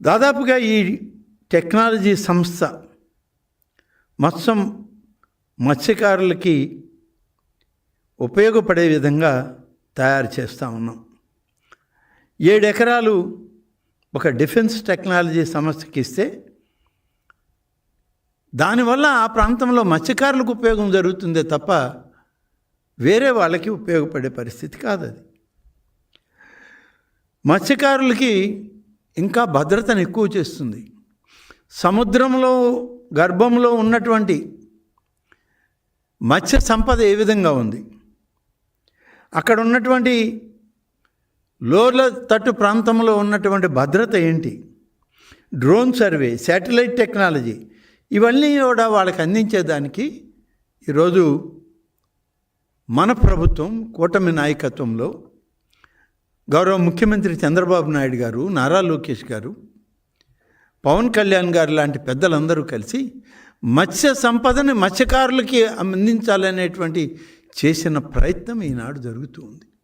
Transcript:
దాదాపుగా ఈ టెక్నాలజీ సంస్థ మొత్తం మత్స్యకారులకి ఉపయోగపడే విధంగా తయారు చేస్తూ ఉన్నాం. 7 ఎకరాలు ఒక డిఫెన్స్ టెక్నాలజీ సంస్థకి ఇస్తే దానివల్ల ఆ ప్రాంతంలో మత్స్యకారులకు ఉపయోగం జరుగుతుందే తప్ప వేరే వాళ్ళకి ఉపయోగపడే పరిస్థితి కాదు. అది మత్స్యకారులకి ఇంకా భద్రతను ఎక్కువ చేస్తుంది. సముద్రంలో గర్భంలో ఉన్నటువంటి మత్స్య సంపద ఏ విధంగా ఉంది, అక్కడ ఉన్నటువంటి లోల తట్టు ప్రాంతంలో ఉన్నటువంటి భద్రత ఏంటి, డ్రోన్ సర్వే, శాటిలైట్ టెక్నాలజీ, ఇవన్నీ కూడా వాళ్ళకి అందించేదానికి ఈరోజు మన ప్రభుత్వం కూటమి నాయకత్వంలో గౌరవ ముఖ్యమంత్రి చంద్రబాబు నాయుడు గారు, నారా లోకేష్ గారు, పవన్ కళ్యాణ్ గారు లాంటి పెద్దలందరూ కలిసి మత్స్య సంపదని మత్స్యకారులకి అందించాలనేటువంటి చేసిన ప్రయత్నం ఈనాడు జరుగుతూ ఉంది.